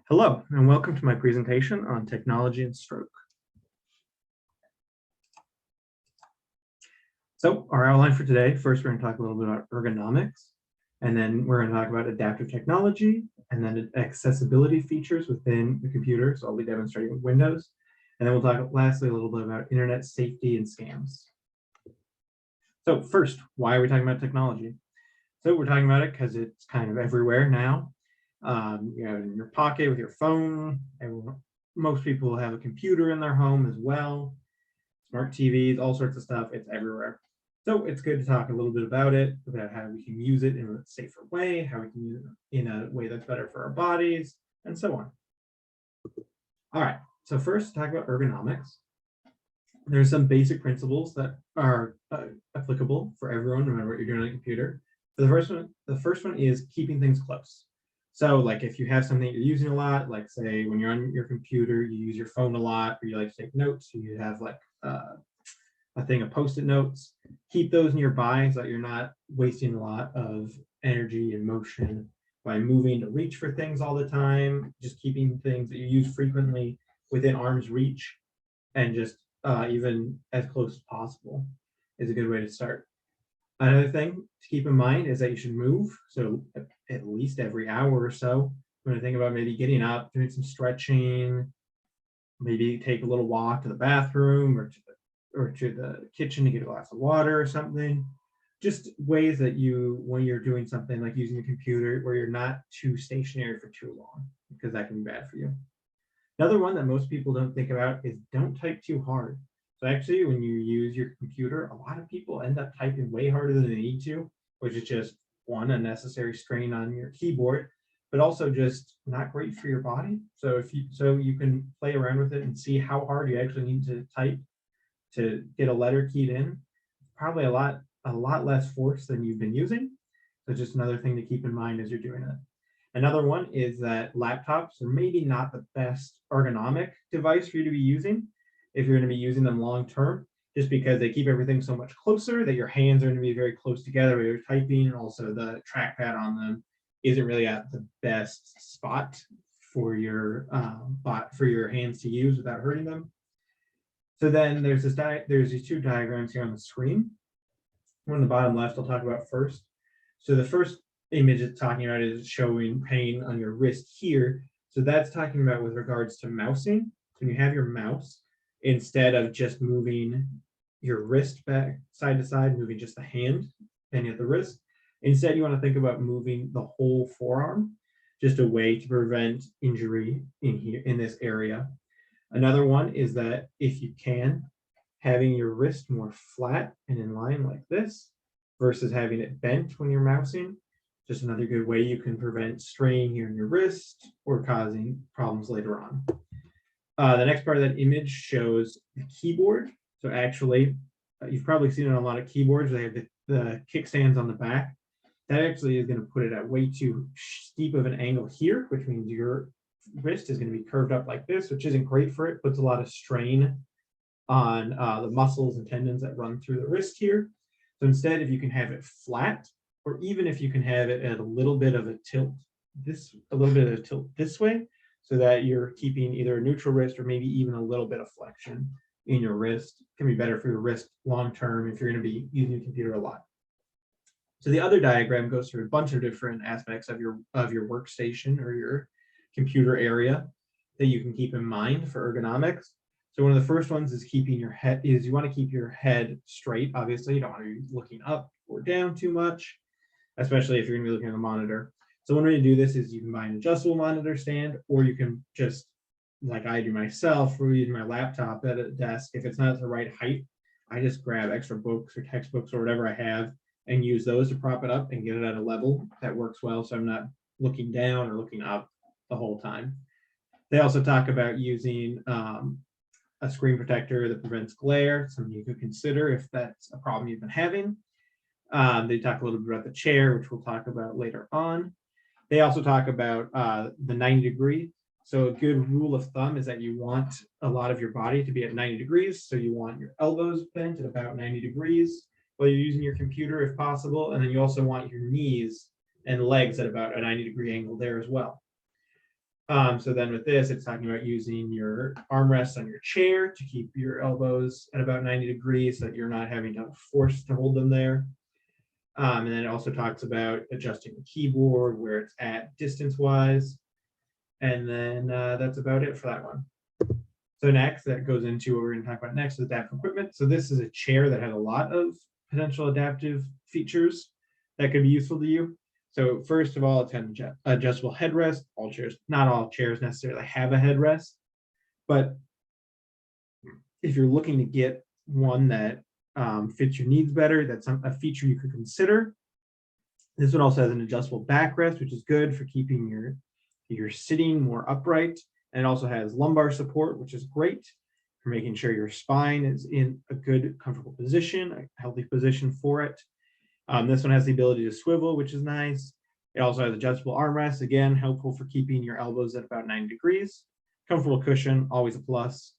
Hello, and welcome to my presentation on technology and stroke. So our outline for today, first we're going to talk a little bit about ergonomics, and then we're going to talk about adaptive technology, and then accessibility features within the computer. So I'll be demonstrating with Windows, and then we'll talk lastly a little bit about internet safety and scams. So first, why are we talking about technology? So we're talking about it because it's kind of everywhere now. In your pocket with your phone. Most people have a computer in their home as well. Smart TVs, all sorts of stuff. It's everywhere. So it's good to talk a little bit about it, about how we can use it in a safer way, how we can use it in a way that's better for our bodies, and so on. All right, so first talk about ergonomics. There's some basic principles that are applicable for everyone, no matter what you're doing on a computer. So the first one is keeping things close. So like if you have something you're using a lot, like say when you're on your computer, you use your phone a lot, or you like to take notes, so you have like a thing of Post-it notes, keep those nearby so that you're not wasting a lot of energy and motion by moving to reach for things all the time. Just keeping things that you use frequently within arm's reach and just even as close as possible is a good way to start. Another thing to keep in mind is that you should move. So at least every hour or so, I'm going to think about maybe getting up, doing some stretching, maybe take a little walk to the bathroom or to the kitchen to get a glass of water or something. Just ways that when you're doing something like using your computer, where you're not too stationary for too long, because that can be bad for you. Another one that most people don't think about is don't type too hard. So actually, when you use your computer, a lot of people end up typing way harder than they need to, which is just one, unnecessary strain on your keyboard, but also just not great for your body. So you can play around with it and see how hard you actually need to type to get a letter keyed in. Probably a lot less force than you've been using. So just another thing to keep in mind as you're doing it. Another one is that laptops are maybe not the best ergonomic device for you to be using if you're going to be using them long term, just because they keep everything so much closer that your hands are going to be very close together when you're typing, and also the trackpad on them isn't really at the best spot for your hands to use without hurting them. So then there's these two diagrams here on the screen. One on the bottom left I'll talk about first. So the first image it's talking about is showing pain on your wrist here. So that's talking about with regards to mousing. So when you have your mouse, instead of just moving your wrist back side to side, moving just the hand and at the wrist, instead you want to think about moving the whole forearm, just a way to prevent injury in this area. Another one is that if you can, having your wrist more flat and in line like this versus having it bent when you're mousing, just another good way you can prevent strain here in your wrist or causing problems later on. The next part of that image shows the keyboard. So actually, you've probably seen it on a lot of keyboards. They have the kickstands on the back. That actually is going to put it at way too steep of an angle here, which means your wrist is going to be curved up like this, which isn't great for it. Puts a lot of strain on the muscles and tendons that run through the wrist here. So instead, if you can have it flat, or even if you can have it at a little bit of a tilt this way, so that you're keeping either a neutral wrist or maybe even a little bit of flexion in your wrist. It can be better for your wrist long term if you're going to be using your computer a lot. So the other diagram goes through a bunch of different aspects of your workstation or your computer area that you can keep in mind for ergonomics. So one of the first ones is you want to keep your head straight. Obviously, you don't want to be looking up or down too much, especially if you're going to be looking at a monitor. So one way to do this is you can buy an adjustable monitor stand, or you can just, like I do myself, or using my laptop at a desk. If it's not at the right height, I just grab extra books or textbooks or whatever I have and use those to prop it up and get it at a level that works well, so I'm not looking down or looking up the whole time. They also talk about using a screen protector that prevents glare, something you could consider if that's a problem you've been having. They talk a little bit about the chair, which we'll talk about later on. They also talk about the 90 degree. So a good rule of thumb is that you want a lot of your body to be at 90 degrees. So you want your elbows bent at about 90 degrees while you're using your computer if possible. And then you also want your knees and legs at about a 90-degree angle there as well. So then with this, it's talking about using your armrests on your chair to keep your elbows at about 90 degrees so that you're not having to force to hold them there. And then it also talks about adjusting the keyboard where it's at distance-wise. And then that's about it for that one. So next, that goes into what we're going to talk about next, is adaptive equipment. So this is a chair that has a lot of potential adaptive features that could be useful to you. So first of all, it's an adjustable headrest. All chairs, not all chairs necessarily have a headrest, but if you're looking to get one that fits your needs better, that's a feature you could consider. This one also has an adjustable backrest, which is good for keeping your sitting more upright. And it also has lumbar support, which is great for making sure your spine is in a good, comfortable position, a healthy position for it. This one has the ability to swivel, which is nice. It also has adjustable armrests, again, helpful for keeping your elbows at about 90 degrees. Comfortable cushion, always a plus.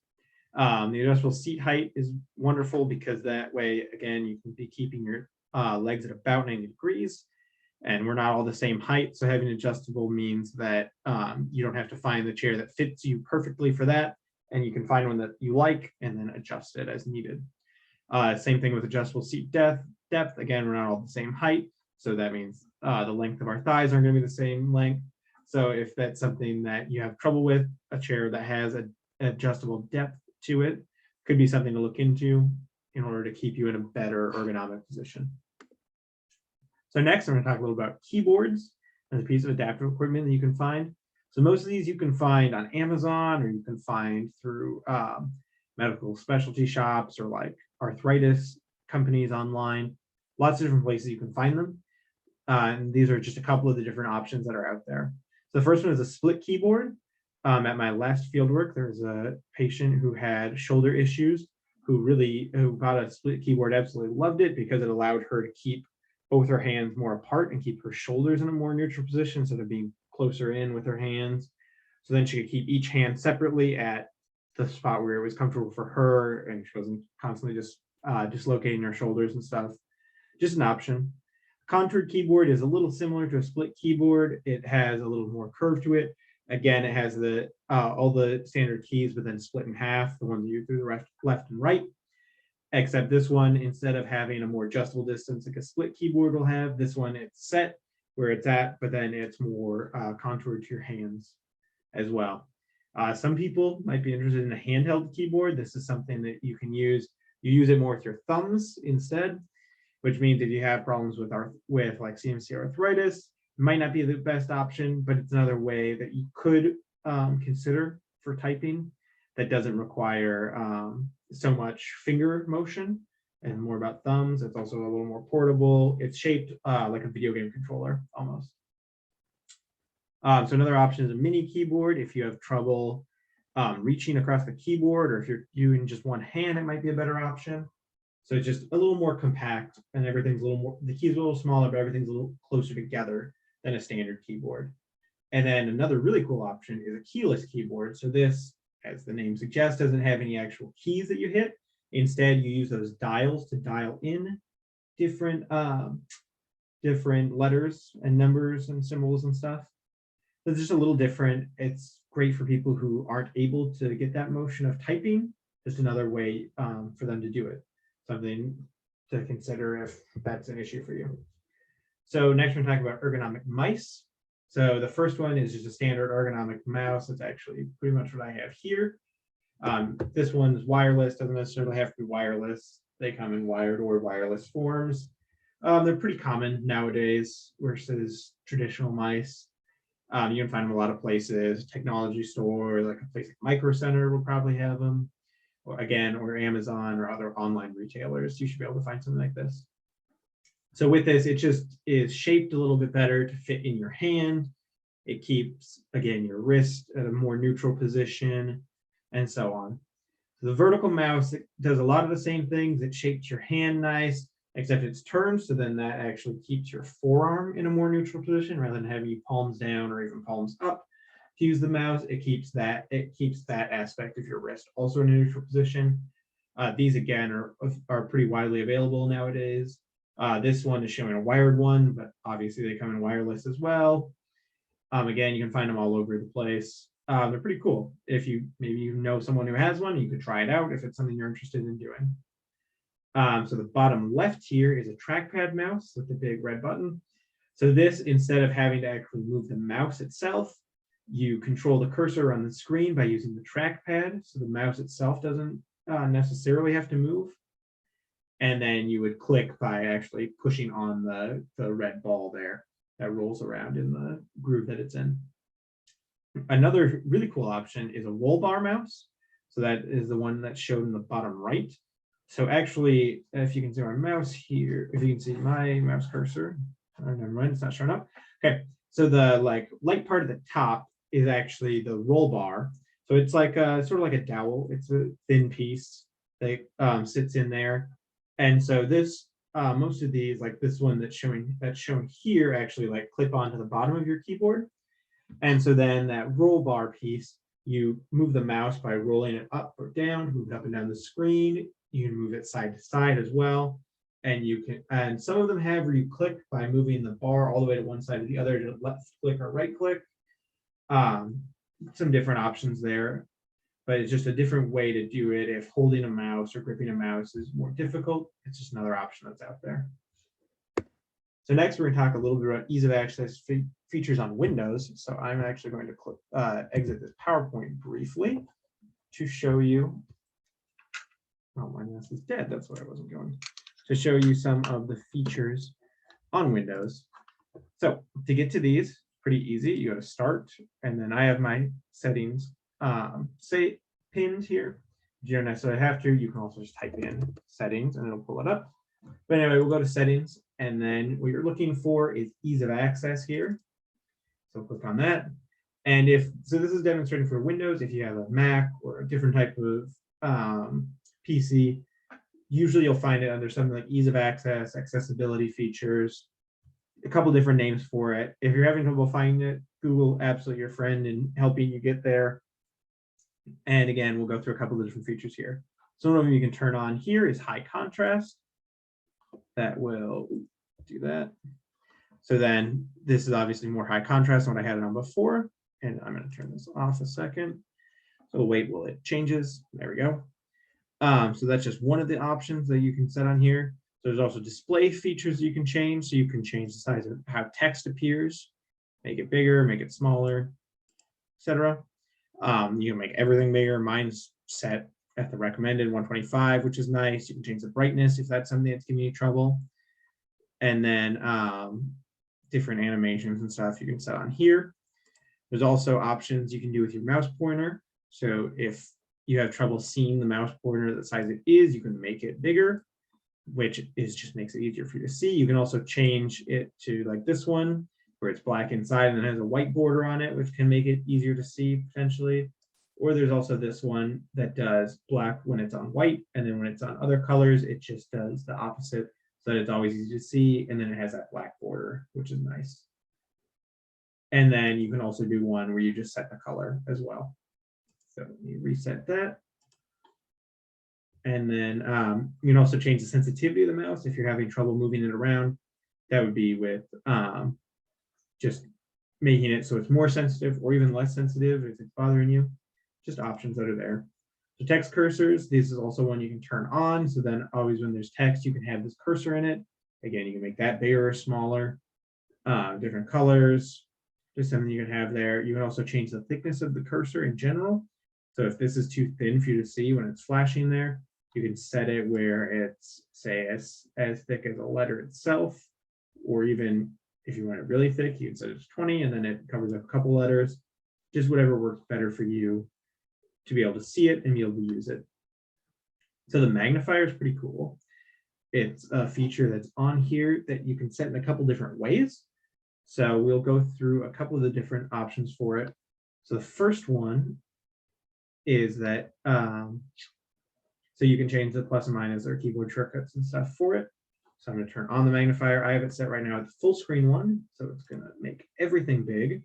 The adjustable seat height is wonderful because that way, again, you can be keeping your legs at about 90 degrees. And we're not all the same height, so having adjustable means that you don't have to find the chair that fits you perfectly for that, and you can find one that you like and then adjust it as needed. Same thing with adjustable seat depth. Again, we're not all the same height, so that means the length of our thighs aren't going to be the same length. So if that's something that you have trouble with, a chair that has an adjustable depth to it could be something to look into in order to keep you in a better ergonomic position. So next, I'm going to talk a little about keyboards as a piece of adaptive equipment that you can find. So most of these you can find on Amazon, or you can find through medical specialty shops or like arthritis companies online. Lots of different places you can find them. And these are just a couple of the different options that are out there. So the first one is a split keyboard. At my last fieldwork, there was a patient who had shoulder issues who got a split keyboard, absolutely loved it because it allowed her to keep both her hands more apart and keep her shoulders in a more neutral position instead of being closer in with her hands. So then she could keep each hand separately at the spot where it was comfortable for her, and she wasn't constantly just dislocating her shoulders and stuff. Just an option. Contoured keyboard is a little similar to a split keyboard. It has a little more curve to it. Again, it has all the standard keys, but then split in half, the ones you through the left and right. Except this one, instead of having a more adjustable distance like a split keyboard will have, this one it's set where it's at, but then it's more contoured to your hands as well. Some people might be interested in a handheld keyboard. This is something that you can use. You use it more with your thumbs instead, which means if you have problems with like CMC arthritis, it might not be the best option, but it's another way that you could consider for typing that doesn't require so much finger motion and more about thumbs. It's also a little more portable. It's shaped like a video game controller almost. So another option is a mini keyboard. If you have trouble reaching across the keyboard, or if you're using just one hand, it might be a better option. So it's just a little more compact, and everything's a little more, the keys are a little smaller, but everything's a little closer together than a standard keyboard. And then another really cool option is a keyless keyboard. So this, as the name suggests, doesn't have any actual keys that you hit. Instead, you use those dials to dial in different letters and numbers and symbols and stuff. So it's just a little different. It's great for people who aren't able to get that motion of typing. Just another way for them to do it. Something to consider if that's an issue for you. So next we're talking about ergonomic mice. So the first one is just a standard ergonomic mouse. It's actually pretty much what I have here. This one's wireless, doesn't necessarily have to be wireless. They come in wired or wireless forms. They're pretty common nowadays versus traditional mice. You can find them a lot of places, technology store, like a place like Micro Center will probably have them, or Amazon or other online retailers. You should be able to find something like this. So with this, it just is shaped a little bit better to fit in your hand. It keeps, again, your wrist at a more neutral position and so on. So the vertical mouse, it does a lot of the same things. It shapes your hand nice, except it's turned, so then that actually keeps your forearm in a more neutral position rather than having you palms down or even palms up to use the mouse. It keeps that aspect of your wrist also in a neutral position. These again are pretty widely available nowadays. This one is showing a wired one, but obviously they come in wireless as well. Again, you can find them all over the place. They're pretty cool. If maybe you know someone who has one, you could try it out if it's something you're interested in doing. So the bottom left here is a trackpad mouse with the big red button. So this, instead of having to actually move the mouse itself, you control the cursor on the screen by using the trackpad. So the mouse itself doesn't necessarily have to move. And then you would click by actually pushing on the red ball there that rolls around in the groove that it's in. Another really cool option is a roll bar mouse. So that is the one that's shown in the bottom right. So actually, if you can see my mouse here, if you can see my mouse cursor, never mind, it's not showing up. Okay, so the light part at the top is actually the roll bar. So it's like sort of like a dowel. It's a thin piece that sits in there. And so this, most of these, like this one that's shown here, actually like clip onto the bottom of your keyboard. And so then that roll bar piece, you move the mouse by rolling it up or down, move it up and down the screen. You can move it side to side as well. And some of them have where you click by moving the bar all the way to one side or the other to left click or right click. Some different options there, but it's just a different way to do it. If holding a mouse or gripping a mouse is more difficult, it's just another option that's out there. So next, we're going to talk a little bit about ease of access features on Windows. So I'm actually going to exit this PowerPoint briefly to show you. Oh, my mouse is dead. That's why I wasn't going. To show you some of the features on Windows. So to get to these, pretty easy. You go to Start, and then I have my settings say pinned here. If you don't necessarily have to, you can also just type in settings and it'll pull it up. But anyway, we'll go to settings, and then what you're looking for is ease of access here. So click on that. And so this is demonstrating for Windows. If you have a Mac or a different type of PC, usually you'll find it under something like ease of access, accessibility features, a couple different names for it. If you're having trouble finding it, Google absolutely your friend in helping you get there. And again, we'll go through a couple of different features here. So one of them you can turn on here is high contrast. That will do that. So then this is obviously more high contrast than what I had it on before. And I'm going to turn this off a second. So we'll wait while it changes. There we go. So that's just one of the options that you can set on here. So there's also display features you can change. So you can change the size of how text appears, make it bigger, make it smaller, etc. You can make everything bigger. Mine's set at the recommended 125, which is nice. You can change the brightness if that's something that's giving you trouble. And then different animations and stuff you can set on here. There's also options you can do with your mouse pointer. So if you have trouble seeing the mouse pointer the size it is, you can make it bigger, which just makes it easier for you to see. You can also change it to like this one, where it's black inside and then has a white border on it, which can make it easier to see potentially. Or there's also this one that does black when it's on white, and then when it's on other colors, it just does the opposite, so that it's always easy to see, and then it has that black border, which is nice. And then you can also do one where you just set the color as well. So you reset that. And then you can also change the sensitivity of the mouse if you're having trouble moving it around. That would be with just making it so it's more sensitive or even less sensitive if it's bothering you. Just options that are there. So text cursors, this is also one you can turn on. So then always when there's text, you can have this cursor in it. Again, you can make that bigger or smaller, different colors, just something you can have there. You can also change the thickness of the cursor in general. So if this is too thin for you to see when it's flashing there, you can set it where it's, say, as thick as a letter itself, or even if you want it really thick, you can set it to 20, and then it covers up a couple letters. Just whatever works better for you to be able to see it and be able to use it. So the magnifier is pretty cool. It's a feature that's on here that you can set in a couple different ways. So we'll go through a couple of the different options for it. So the first one is that, so you can change the plus and minus or keyboard shortcuts and stuff for it. So I'm going to turn on the magnifier. I have it set right now at the full screen one, so it's going to make everything big.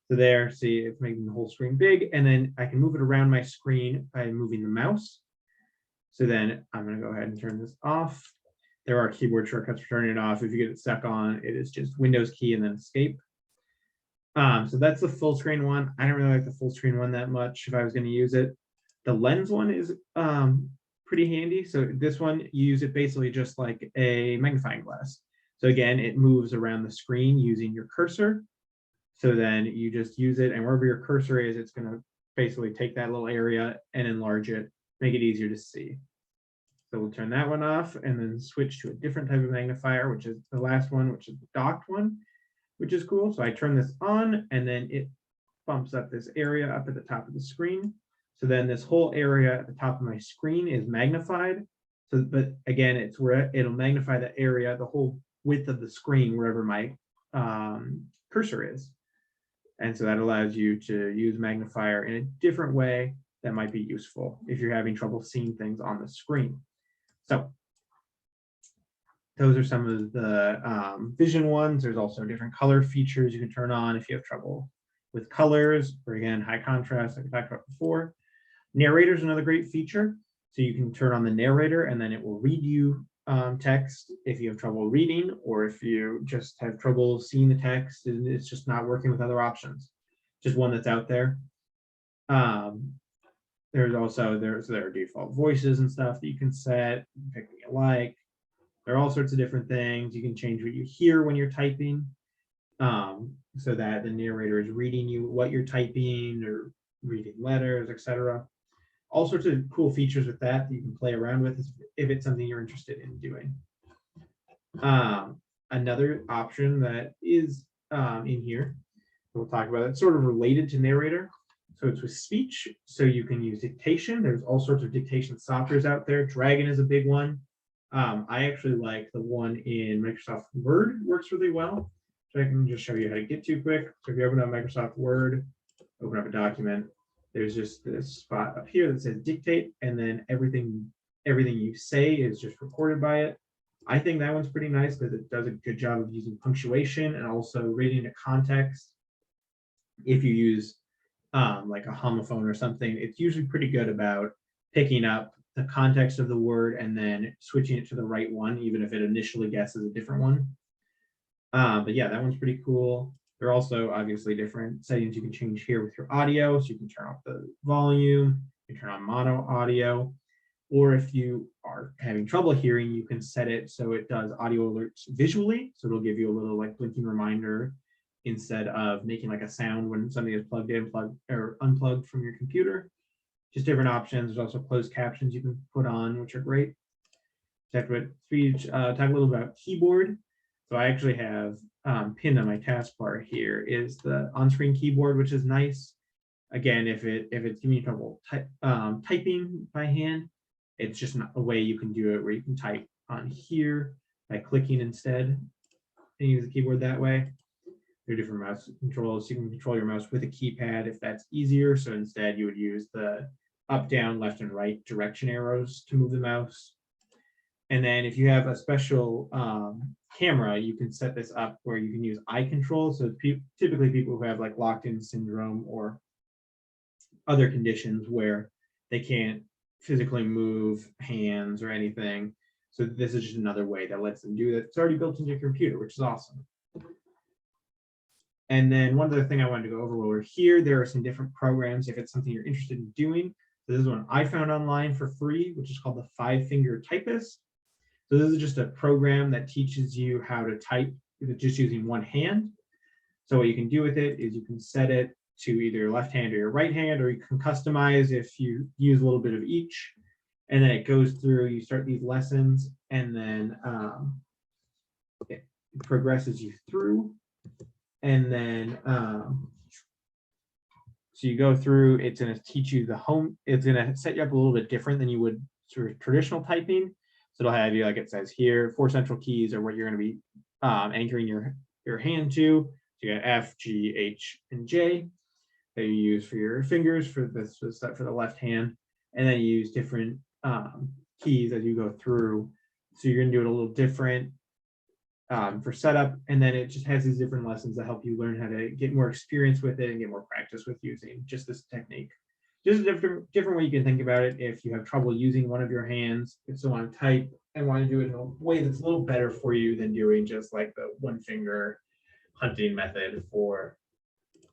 So there, see, it's making the whole screen big, and then I can move it around my screen by moving the mouse. So then I'm going to go ahead and turn this off. There are keyboard shortcuts for turning it off. If you get it stuck on, it is just Windows key and then escape. So that's the full screen one. I don't really like the full screen one that much if I was going to use it. The lens one is pretty handy. So this one, you use it basically just like a magnifying glass. So again, it moves around the screen using your cursor. So then you just use it, and wherever your cursor is, it's going to basically take that little area and enlarge it, make it easier to see. So we'll turn that one off and then switch to a different type of magnifier, which is the last one, which is the docked one, which is cool. So I turn this on and then it bumps up this area up at the top of the screen. So then this whole area at the top of my screen is magnified. So, but again, it's where it'll magnify the area, the whole width of the screen, wherever my cursor is. And so that allows you to use magnifier in a different way that might be useful if you're having trouble seeing things on the screen. So those are some of the vision ones. There's also different color features you can turn on if you have trouble with colors, or again, high contrast, like I talked about before. Narrator is another great feature. So you can turn on the narrator and then it will read you text if you have trouble reading, or if you just have trouble seeing the text and it's just not working with other options. Just one that's out there. There's also, there are default voices and stuff that you can set, pick what you like. There are all sorts of different things. You can change what you hear when you're typing, so that the narrator is reading you what you're typing or reading letters, etc. All sorts of cool features with that you can play around with if it's something you're interested in doing. Another option that is in here, we'll talk about it, sort of related to narrator. So it's with speech, so you can use dictation. There's all sorts of dictation softwares out there. Dragon is a big one. I actually like the one in Microsoft Word, works really well. So I can just show you how to get to quick. So if you open up Microsoft Word, open up a document, there's just this spot up here that says dictate, and then everything you say is just recorded by it. I think that one's pretty nice because it does a good job of using punctuation and also reading the context. If you use like a homophone or something, it's usually pretty good about picking up the context of the word and then switching it to the right one, even if it initially guesses a different one. But yeah, that one's pretty cool. There are also obviously different settings you can change here with your audio. So you can turn off the volume, you can turn on mono audio, or if you are having trouble hearing, you can set it so it does audio alerts visually. So it'll give you a little like blinking reminder instead of making like a sound when something is plugged in, plugged or unplugged from your computer. Just different options. There's also closed captions you can put on, which are great. Talk a little about keyboard. So I actually have pinned on my taskbar here is the on-screen keyboard, which is nice. Again, if it's giving you trouble typing by hand, it's just not a way you can do it where you can type on here by clicking instead and use the keyboard that way. There are different mouse controls. You can control your mouse with a keypad if that's easier. So instead you would use the up, down, left, and right direction arrows to move the mouse. And then if you have a special camera, you can set this up where you can use eye control. So typically people who have like locked-in syndrome or other conditions where they can't physically move hands or anything. So this is just another way that lets them do that. It's already built into your computer, which is awesome. And then one other thing I wanted to go over here, there are some different programs if it's something you're interested in doing. So this is one I found online for free, which is called the 5-Finger Typist. So this is just a program that teaches you how to type just using one hand. So what you can do with it is you can set it to either your left hand or your right hand, or you can customize if you use a little bit of each. And then it goes through, you start these lessons, and then it progresses you through. And then, so you go through, it's going to teach you it's going to set you up a little bit different than you would sort of traditional typing. So it'll have you, like it says here, 4 central keys are what you're going to be anchoring your hand to. So you got F, G, H, and J that you use for your fingers for this for the left hand. And then you use different keys as you go through. So you're going to do it a little different for setup, and then it just has these different lessons that help you learn how to get more experience with it and get more practice with using just this technique. Just a different way you can think about it if you have trouble using one of your hands, if you want to type and want to do it in a way that's a little better for you than doing just like the 1-finger hunting method for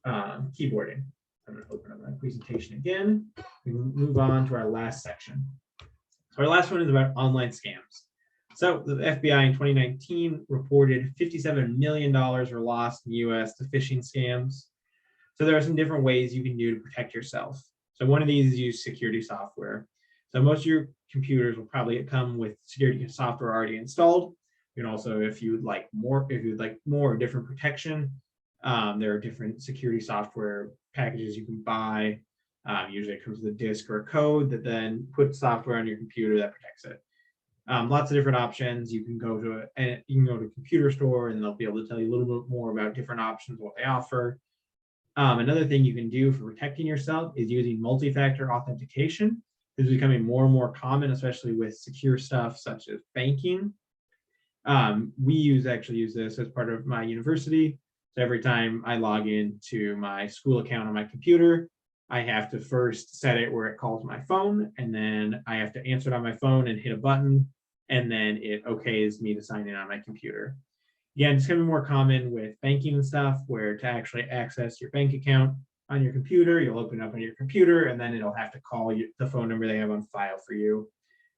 keyboarding. I'm going to open up my presentation again. We can move on to our last section. So our last one is about online scams. So the FBI in 2019 reported $57 million were lost in the US to phishing scams. So there are some different ways you can do to protect yourself. So one of these is use security software. So most of your computers will probably come with security software already installed. You can also, if you would like more different protection, there are different security software packages you can buy. Usually it comes with a disk or a code that then puts software on your computer that protects it. Lots of different options. You can go to a computer store and they'll be able to tell you a little bit more about different options, what they offer. Another thing you can do for protecting yourself is using multi-factor authentication. This is becoming more and more common, especially with secure stuff such as banking. We actually use this as part of my university. So every time I log into my school account on my computer, I have to first set it where it calls my phone, and then I have to answer it on my phone and hit a button, and then it okays me to sign in on my computer. Again, it's going to be more common with banking and stuff, where to actually access your bank account on your computer, you'll open up on your computer, and then it'll have to call you the phone number they have on file for you.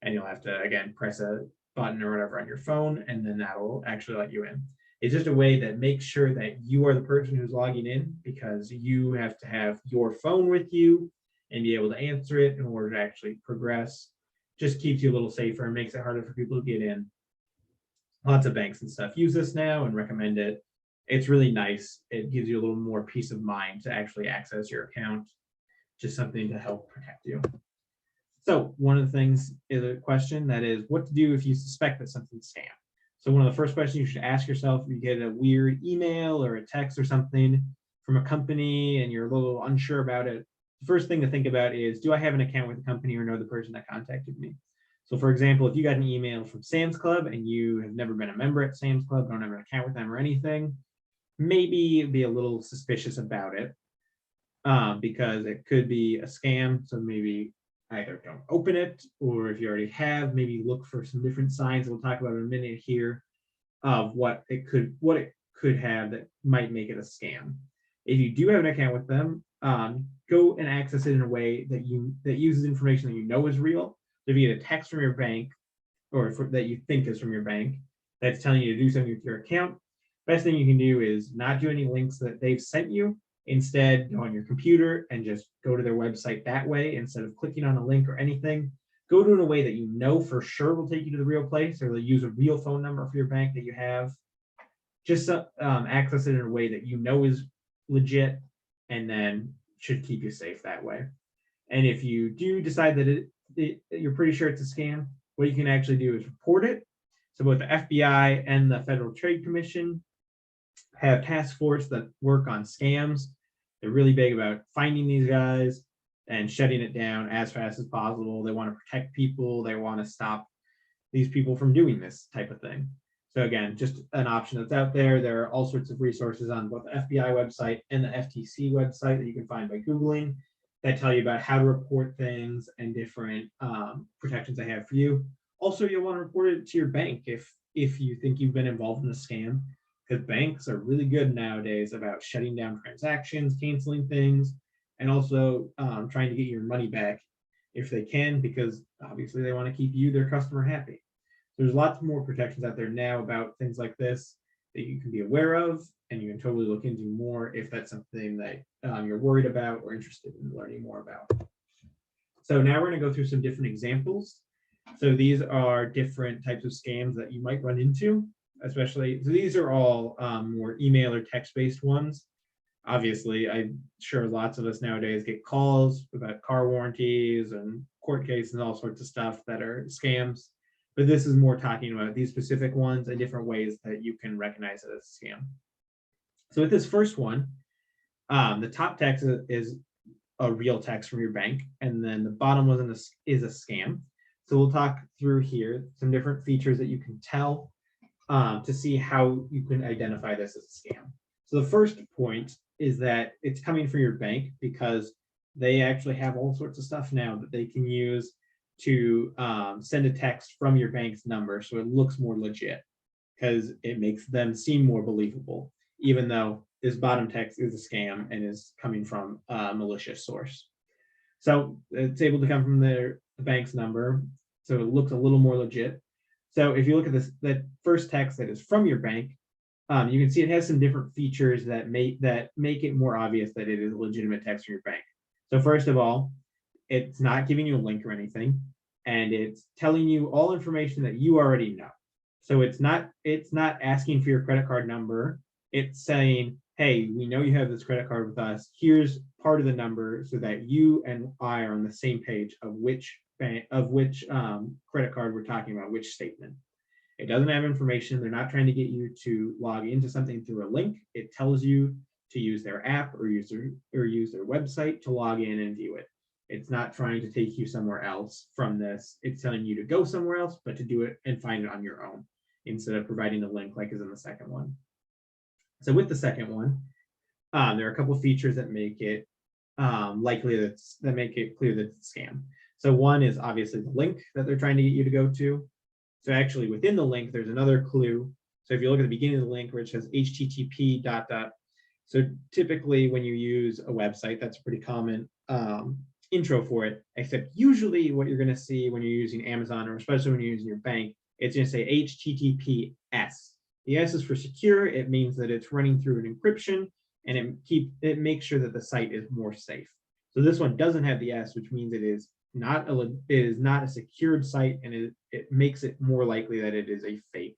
And you'll have to, again, press a button or whatever on your phone, and then that'll actually let you in. It's just a way that makes sure that you are the person who's logging in, because you have to have your phone with you and be able to answer it in order to actually progress. Just keeps you a little safer and makes it harder for people to get in. Lots of banks and stuff use this now and recommend it. It's really nice. It gives you a little more peace of mind to actually access your account. Just something to help protect you. So one of the things is a question that is what to do if you suspect that something's scam. So one of the first questions you should ask yourself if you get a weird email or a text or something from a company and you're a little unsure about it, the first thing to think about is, do I have an account with the company or know the person that contacted me? So for example, if you got an email from Sam's Club and you have never been a member at Sam's Club, don't have an account with them or anything, maybe be a little suspicious about it because it could be a scam. So maybe either don't open it, or if you already have, maybe look for some different signs we'll talk about in a minute here of what it could have that might make it a scam. If you do have an account with them, go and access it in a way that uses information that you know is real. So if you get a text from your bank, or that you think is from your bank, that's telling you to do something with your account, best thing you can do is not do any links that they've sent you. Instead, go on your computer and just go to their website that way instead of clicking on a link or anything. Go to it in a way that you know for sure will take you to the real place, or they'll use a real phone number for your bank that you have. Just access it in a way that you know is legit, and then should keep you safe that way. And if you do decide that you're pretty sure it's a scam, what you can actually do is report it. So both the FBI and the Federal Trade Commission have task force that work on scams. They're really big about finding these guys and shutting it down as fast as possible. They want to protect people. They want to stop these people from doing this type of thing. So again, just an option that's out there. There are all sorts of resources on both the FBI website and the FTC website that you can find by Googling that tell you about how to report things and different protections they have for you. Also, you'll want to report it to your bank if you think you've been involved in a scam, because banks are really good nowadays about shutting down transactions, canceling things, and also trying to get your money back if they can, because obviously they want to keep you, their customer, happy. There's lots more protections out there now about things like this that you can be aware of, and you can totally look into more if that's something that you're worried about or interested in learning more about. So now we're going to go through some different examples. So these are different types of scams that you might run into, especially, so these are all more email or text-based ones. Obviously, I'm sure lots of us nowadays get calls about car warranties and court cases and all sorts of stuff that are scams. But this is more talking about these specific ones and different ways that you can recognize it as a scam. So with this first one, the top text is a real text from your bank, and then the bottom one is a scam. So we'll talk through here some different features that you can tell to see how you can identify this as a scam. So the first point is that it's coming from your bank, because they actually have all sorts of stuff now that they can use to send a text from your bank's number, so it looks more legit, because it makes them seem more believable, even though this bottom text is a scam and is coming from a malicious source. So it's able to come from the bank's number, so it looks a little more legit. So if you look at this, that first text that is from your bank, you can see it has some different features that make it more obvious that it is a legitimate text from your bank. So first of all, it's not giving you a link or anything, and it's telling you all information that you already know. So it's not asking for your credit card number. It's saying, hey, we know you have this credit card with us. Here's part of the number so that you and I are on the same page of which credit card we're talking about, which statement. It doesn't have information. They're not trying to get you to log into something through a link. It tells you to use their app or use their website to log in and view it. It's not trying to take you somewhere else from this. It's telling you to go somewhere else, but to do it and find it on your own instead of providing a link like is in the second one. So with the second one, there are a couple of features that make it likely that make it clear that it's a scam. So one is obviously the link that they're trying to get you to go to. So actually within the link, there's another clue. So if you look at the beginning of the link where it says http ... So typically when you use a website, that's a pretty common intro for it, except usually what you're going to see when you're using Amazon, or especially when you're using your bank, it's going to say HTTPS. The S is for secure. It means that it's running through an encryption, and it makes sure that the site is more safe. So this one doesn't have the S, which means it is not a secured site, and it makes it more likely that it is a fake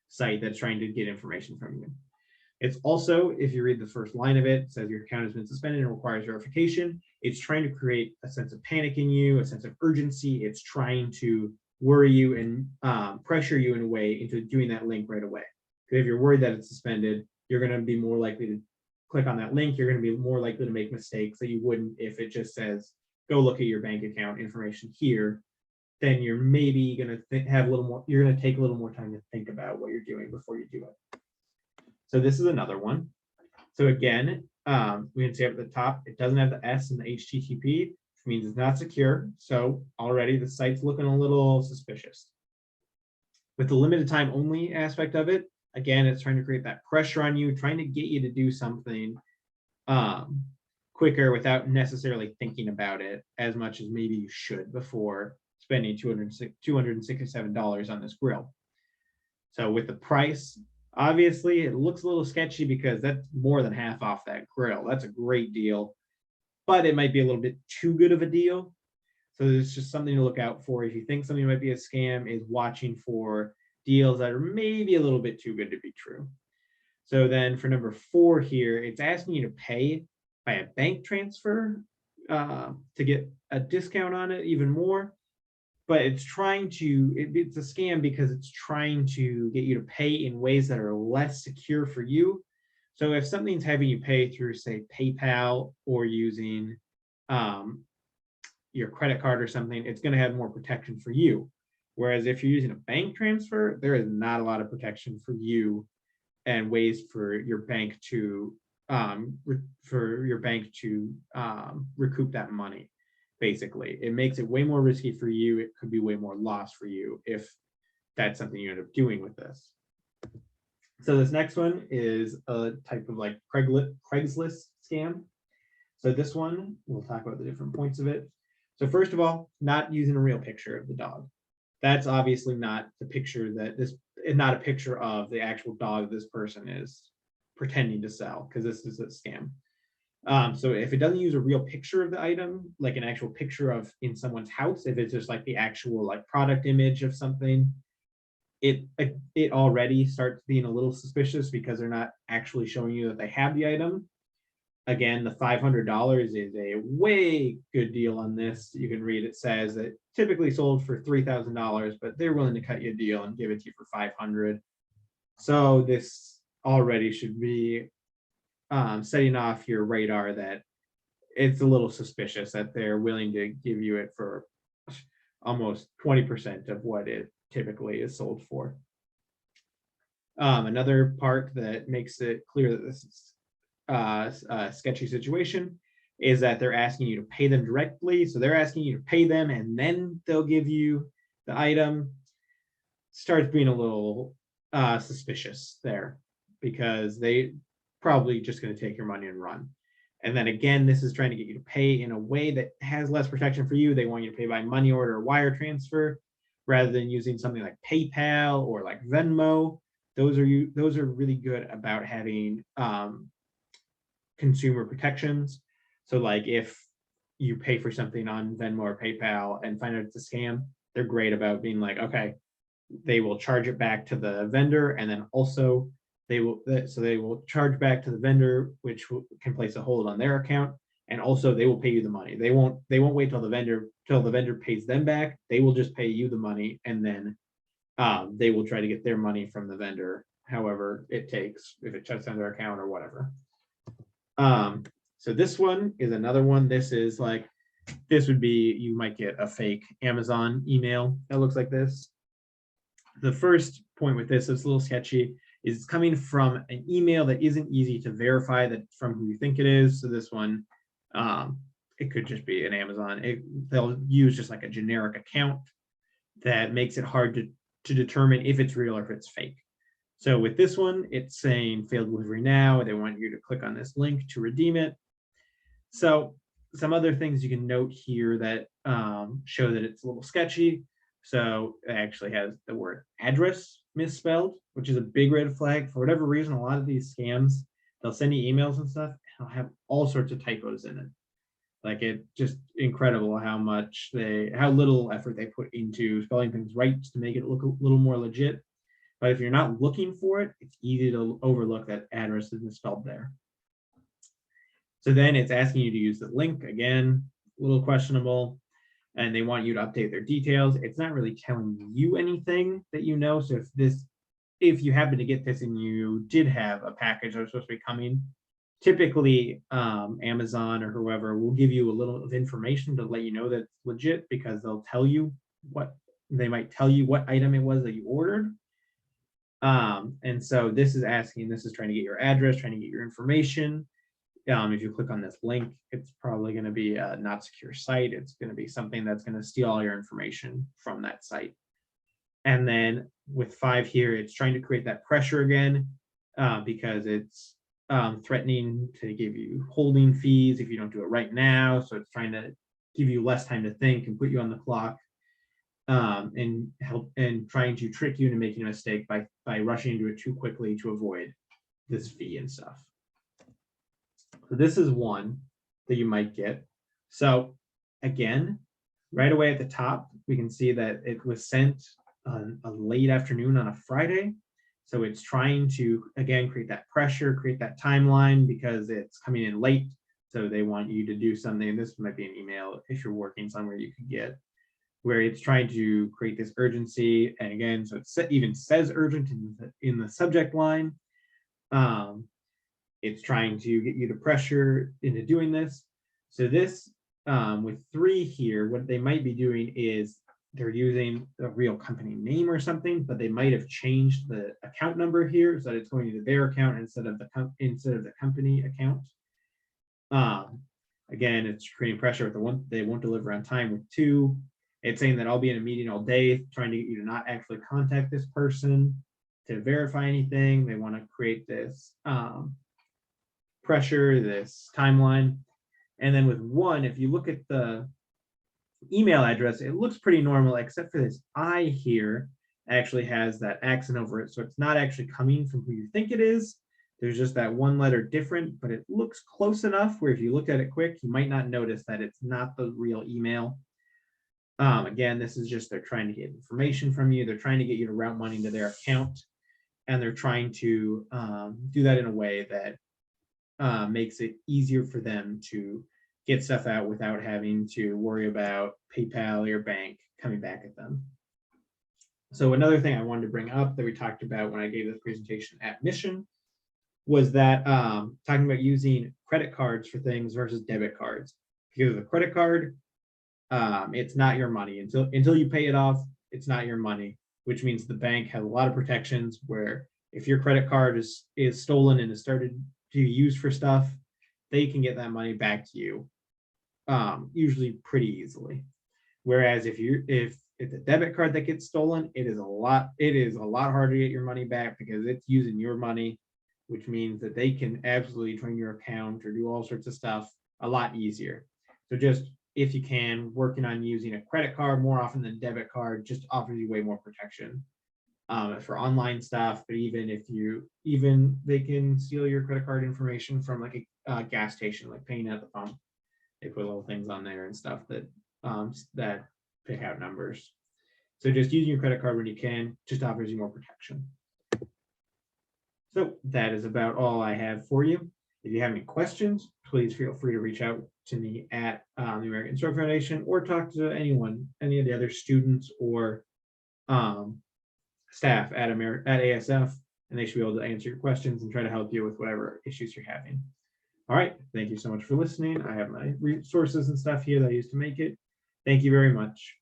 site that's trying to get information from you. It's also, if you read the first line of it, it says your account has been suspended and requires verification. It's trying to create a sense of panic in you, a sense of urgency. It's trying to worry you and pressure you in a way into doing that link right away. Because if you're worried that it's suspended, you're going to be more likely to click on that link. You're going to be more likely to make mistakes that you wouldn't if it just says, go look at your bank account information here. Then you're maybe going to have a little more, you're going to take a little more time to think about what you're doing before you do it. So this is another one. So again, we can see up at the top, it doesn't have the S in the HTTP, which means it's not secure. So already the site's looking a little suspicious. With the limited time only aspect of it, again, it's trying to create that pressure on you, trying to get you to do something quicker without necessarily thinking about it as much as maybe you should before spending $267 on this grill. So with the price, obviously it looks a little sketchy because that's more than half off that grill. That's a great deal, but it might be a little bit too good of a deal. So it's just something to look out for. If you think something might be a scam, is watching for deals that are maybe a little bit too good to be true. So then for number 4 here, it's asking you to pay by a bank transfer to get a discount on it even more. But it's trying to, it's a scam because it's trying to get you to pay in ways that are less secure for you. So if something's having you pay through, say, PayPal or using your credit card or something, it's going to have more protection for you. Whereas if you're using a bank transfer, there is not a lot of protection for you and ways for your bank to recoup that money. Basically, it makes it way more risky for you. It could be way more loss for you if that's something you end up doing with this. So this next one is a type of like Craigslist scam. So this one, we'll talk about the different points of it. So first of all, not using a real picture of the dog. That's obviously not the picture that this is not a picture of the actual dog this person is pretending to sell, because this is a scam. So if it doesn't use a real picture of the item, like an actual picture of in someone's house, if it's just like the actual like product image of something, it already starts being a little suspicious because they're not actually showing you that they have the item. Again, the $500 is a way good deal on this. You can read it says that typically sold for $3,000, but they're willing to cut you a deal and give it to you for $500. So this already should be setting off your radar that it's a little suspicious that they're willing to give you it for almost 20% of what it typically is sold for. Another part that makes it clear that this is a sketchy situation is that they're asking you to pay them directly. So they're asking you to pay them and then they'll give you the item. Starts being a little suspicious there because they probably just going to take your money and run. And then again, this is trying to get you to pay in a way that has less protection for you. They want you to pay by money order or wire transfer rather than using something like PayPal or like Venmo. Those are really good about having consumer protections. So like if you pay for something on Venmo or PayPal and find out it's a scam, they're great about being like, okay, they will charge it back to the vendor, and then also they will charge back to the vendor, which can place a hold on their account, and also they will pay you the money. They won't wait till the vendor pays them back. They will just pay you the money, and then they will try to get their money from the vendor, however it takes, if it shuts down their account or whatever. So this one is another one. This would be, you might get a fake Amazon email that looks like this. The first point with this is a little sketchy, is it's coming from an email that isn't easy to verify that from who you think it is. So this one, it could just be an Amazon. They'll use just like a generic account that makes it hard to determine if it's real or if it's fake. So with this one, it's saying failed delivery now. They want you to click on this link to redeem it. So some other things you can note here that show that it's a little sketchy. So it actually has the word address misspelled, which is a big red flag. For whatever reason, a lot of these scams, they'll send you emails and stuff, and they'll have all sorts of typos in it. Like, it's just incredible how little effort they put into spelling things right to make it look a little more legit. But if you're not looking for it, it's easy to overlook that address is misspelled there. So then it's asking you to use the link again, a little questionable. And they want you to update their details. It's not really telling you anything that you know. So if you happen to get this and you did have a package that was supposed to be coming, typically Amazon or whoever will give you a little of information to let you know that it's legit, because they might tell you what item it was that you ordered. And so this is trying to get your address, trying to get your information. If you click on this link, it's probably going to be a not secure site. It's going to be something that's going to steal all your information from that site. And then with 5 here, it's trying to create that pressure again, because it's threatening to give you holding fees if you don't do it right now. So it's trying to give you less time to think and put you on the clock, and trying to trick you into making a mistake by rushing into it too quickly to avoid this fee and stuff. So this is one that you might get. So again, right away at the top, we can see that it was sent on a late afternoon on a Friday. So it's trying to, again, create that pressure, create that timeline, because it's coming in late. So they want you to do something. And this might be an email if you're working somewhere you could get, where it's trying to create this urgency. And again, so it even says urgent in the subject line. It's trying to get you to pressure into doing this. So this, with 3 here, what they might be doing is they're using a real company name or something, but they might have changed the account number here so that it's going to their account instead of the company account. Again, it's creating pressure with the 1. They won't deliver on time with 2. It's saying that I'll be in a meeting all day, trying to get you to not actually contact this person to verify anything. They want to create this pressure, this timeline. And then with 1, if you look at the email address, it looks pretty normal, except for this I here actually has that accent over it. So it's not actually coming from who you think it is. There's just that 1 letter different, but it looks close enough where if you looked at it quick, you might not notice that it's not the real email. Again, this is just, they're trying to get information from you. They're trying to get you to route money to their account. And they're trying to do that in a way that makes it easier for them to get stuff out without having to worry about PayPal or your bank coming back at them. So another thing I wanted to bring up that we talked about when I gave this presentation at Mission was that talking about using credit cards for things versus debit cards. Because with a credit card, it's not your money until you pay it off. It's not your money, which means the bank has a lot of protections where if your credit card is stolen and is started to use for stuff, they can get that money back to you, usually pretty easily. Whereas if it's a debit card that gets stolen, it is a lot harder to get your money back because it's using your money. which means that they can absolutely drain your account or do all sorts of stuff a lot easier. So just, if you can, working on using a credit card more often than debit card just offers you way more protection for online stuff. But even they can steal your credit card information from like a gas station, like paying at the pump. They put little things on there and stuff that pick out numbers. So just using your credit card when you can just offers you more protection. So that is about all I have for you. If you have any questions, please feel free to reach out to me at the American Stroke Foundation, or talk to anyone, any of the other students or staff at ASF, and they should be able to answer your questions and try to help you with whatever issues you're having. All right, thank you so much for listening. I have my resources and stuff here that I used to make it. Thank you very much.